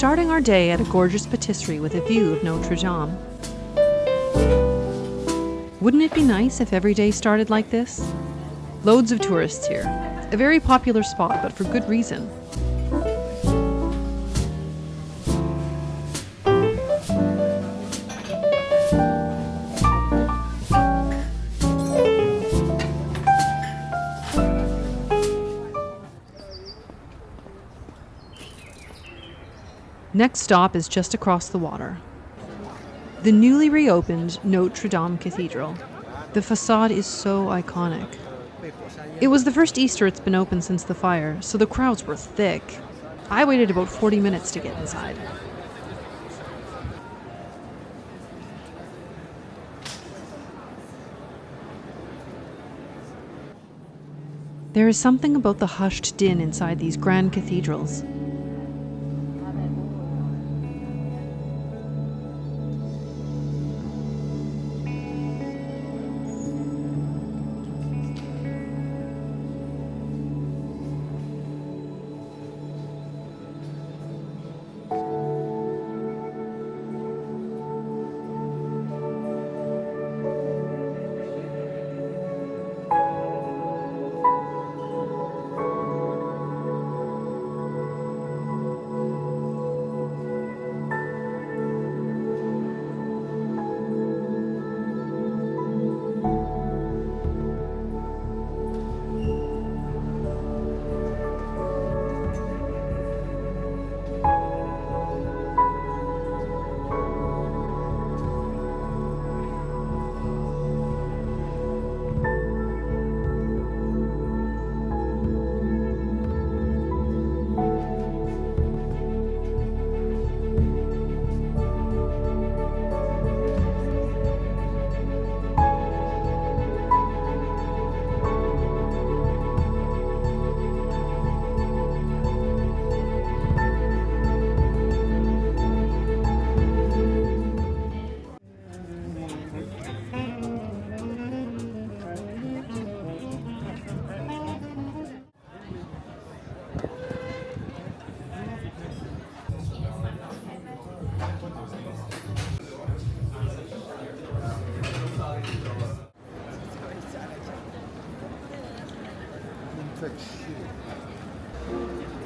starting our day at a gorgeous patisserie with a view of Notre Dame. Wouldn't it be nice if every day started like this? Loads of tourists here. A very popular spot, but for good reason. Next stop is just across the water. The newly reopened Notre Dame Cathedral. The facade is so iconic. It was the first Easter it's been open since the fire, so the crowds were thick. I waited about 40 minutes to get inside. There is something about the hushed din inside these grand cathedrals.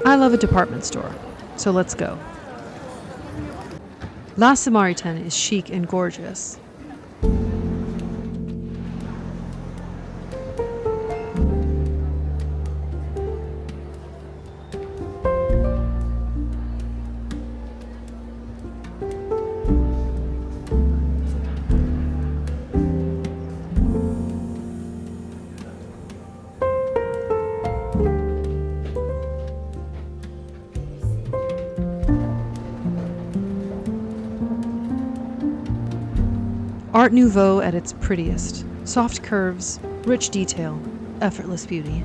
I love a department store, so let's go. La Samaritaine is chic and gorgeous. Art Nouveau at its prettiest. Soft curves, rich detail, effortless beauty.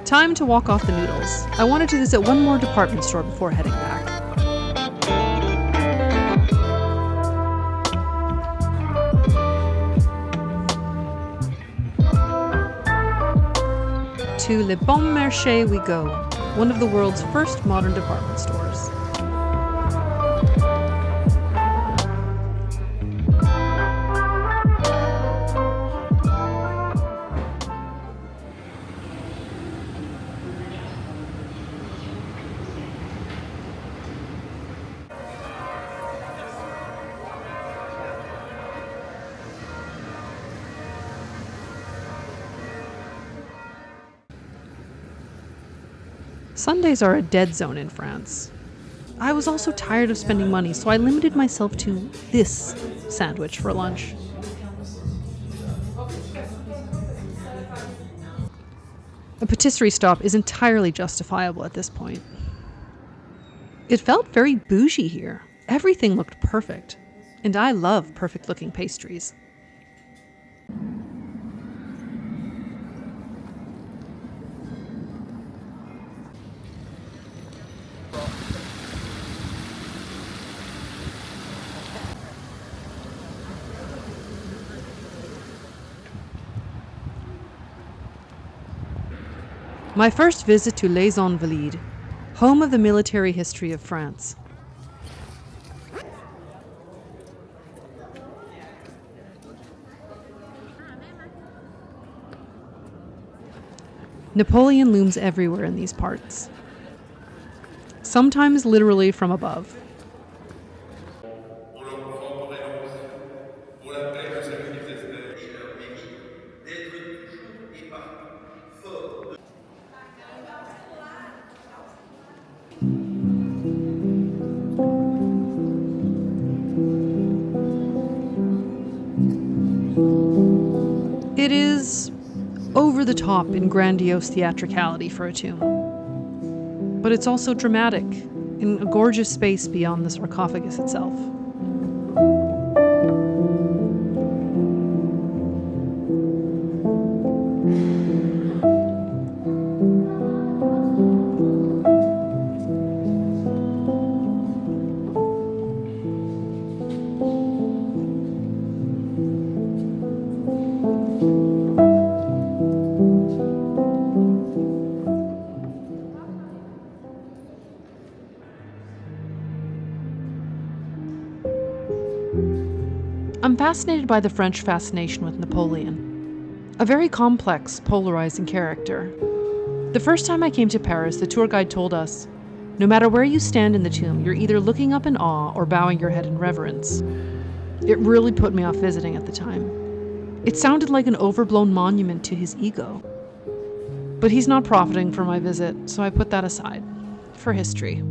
Time to walk off the noodles. I wanted to visit one more department store before heading back. To Le Bon Marche we go, one of the world's first modern department stores. Sundays are a dead zone in France. I was also tired of spending money, so I limited myself to this sandwich for lunch. A patisserie stop is entirely justifiable at this point. It felt very bougie here. Everything looked perfect, and I love perfect-looking pastries. My first visit to Les Invalides, home of the military history of France. Napoleon looms everywhere in these parts, sometimes literally from above. It is over the top in grandiose theatricality for a tomb. But it's also dramatic, in a gorgeous space beyond the sarcophagus itself. I'm fascinated by the French fascination with Napoleon, a very complex, polarizing character. The first time I came to Paris, the tour guide told us, no matter where you stand in the tomb, you're either looking up in awe or bowing your head in reverence. It really put me off visiting at the time. It sounded like an overblown monument to his ego. But he's not profiting from my visit, so I put that aside, for history.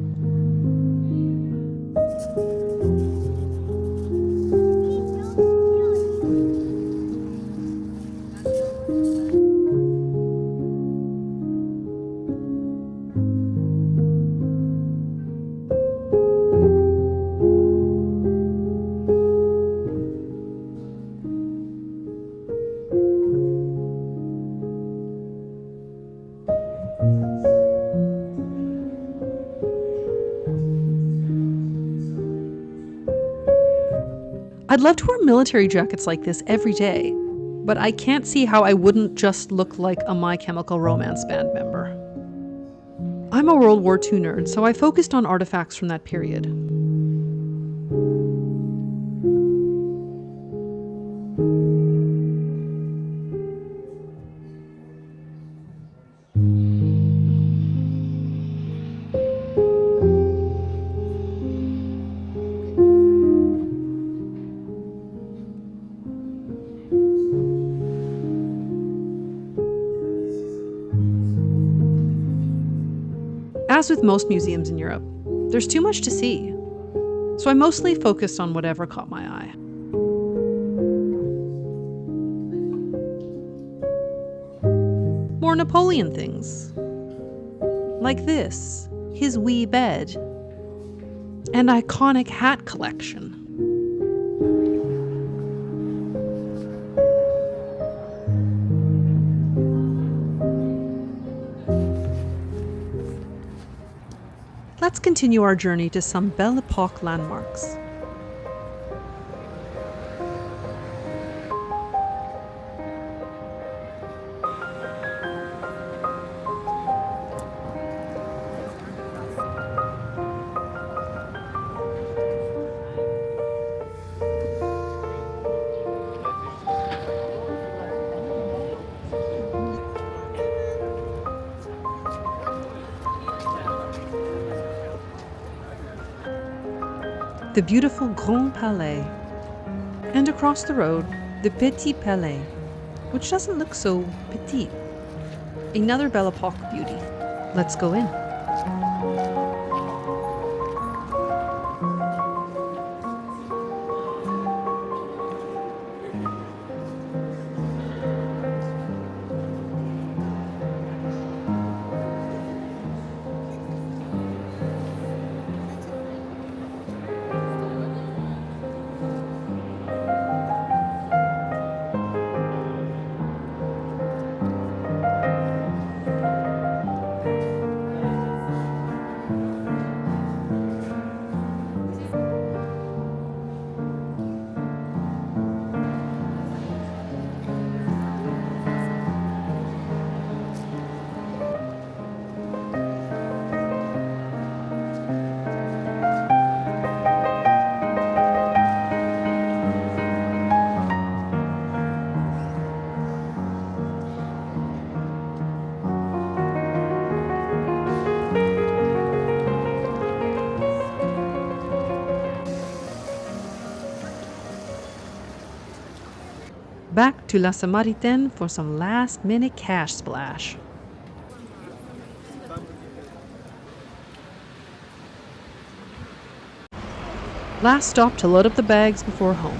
I'd love to wear military jackets like this every day, but I can't see how I wouldn't just look like a My Chemical Romance band member. I'm a World War II nerd, so I focused on artifacts from that period. As with most museums in Europe, there's too much to see, so I mostly focused on whatever caught my eye. More Napoleon things, like this, his wee bed, and iconic hat collection. Let's continue our journey to some Belle Epoque landmarks. the beautiful Grand Palais. And across the road, the Petit Palais, which doesn't look so petit. Another Belle Epoque beauty. Let's go in. Back to La Samaritaine for some last-minute cash splash. Last stop to load up the bags before home.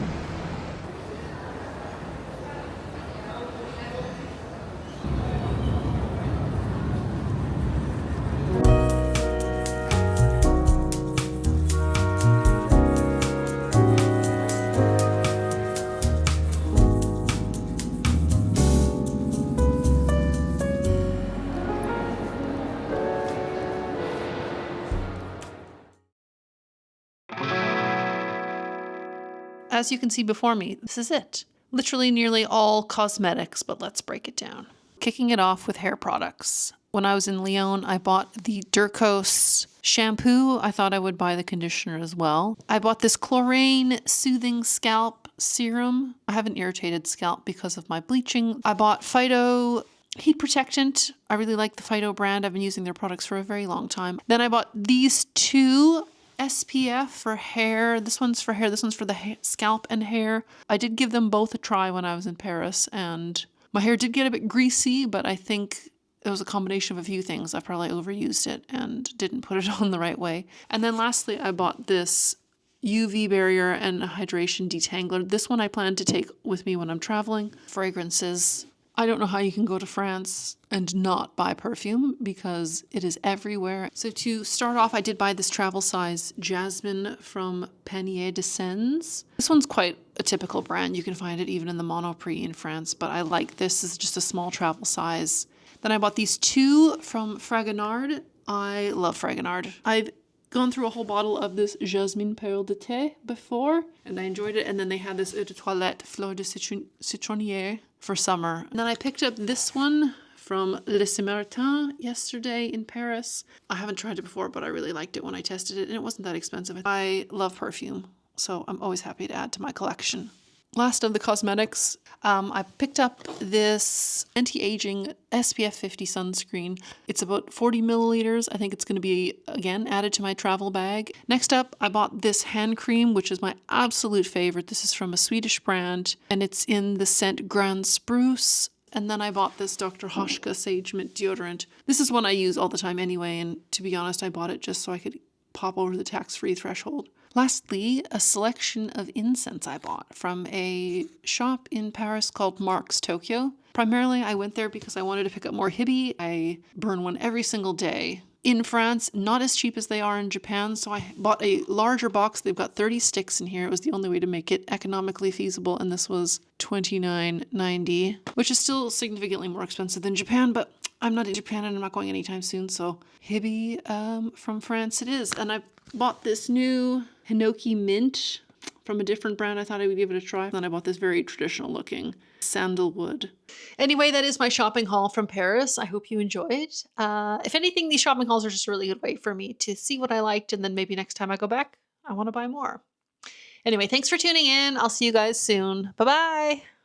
As you can see before me, this is it. Literally nearly all cosmetics, but let's break it down. Kicking it off with hair products. When I was in Lyon, I bought the Durkos shampoo. I thought I would buy the conditioner as well. I bought this Chlorane Soothing Scalp Serum. I have an irritated scalp because of my bleaching. I bought Phyto Heat Protectant. I really like the Phyto brand. I've been using their products for a very long time. Then I bought these two SPF for hair. This one's for hair. This one's for the scalp and hair. I did give them both a try when I was in Paris, and my hair did get a bit greasy, but I think it was a combination of a few things. I probably overused it and didn't put it on the right way. And then lastly, I bought this UV barrier and hydration detangler. This one I plan to take with me when I'm traveling. Fragrances. I don't know how you can go to France and not buy perfume because it is everywhere. So to start off, I did buy this travel size Jasmine from Panier de Sens. This one's quite a typical brand. You can find it even in the Monoprix in France, but I like this. It's just a small travel size. Then I bought these two from Fragonard. I love Fragonard. I've gone through a whole bottle of this Jasmine Perle de Thé before, and I enjoyed it. And then they had this Eau de Toilette Fleur de Citronnier for summer. And then I picked up this one from Le Samaritaine yesterday in Paris. I haven't tried it before, but I really liked it when I tested it, and it wasn't that expensive. I love perfume, so I'm always happy to add to my collection. Last of the cosmetics, I picked up this anti-aging SPF 50 sunscreen. It's about 40 milliliters. I think it's going to be, again, added to my travel bag. Next up, I bought this hand cream, which is my absolute favorite. This is from a Swedish brand, and it's in the scent Grand Spruce. And then I bought this Dr. Hoshka Sage Mint deodorant. This is one I use all the time anyway, and to be honest, I bought it just so I could pop over the tax-free threshold. Lastly, a selection of incense I bought from a shop in Paris called Mark's Tokyo. Primarily, I went there because I wanted to pick up more hibi. I burn one every single day. In France, not as cheap as they are in Japan, so I bought a larger box. They've got 30 sticks in here. It was the only way to make it economically feasible, and this was $29.90, which is still significantly more expensive than Japan, but I'm not in Japan and I'm not going anytime soon, so hibi from France it is. And I bought this new Hinoki Mint from a different brand. I thought I would give it a try. Then I bought this very traditional looking sandalwood. Anyway, that is my shopping haul from Paris. I hope you enjoyed. If anything, these shopping hauls are just a really good way for me to see what I liked, and then maybe next time I go back, I want to buy more. Anyway, thanks for tuning in. I'll see you guys soon. Bye-bye.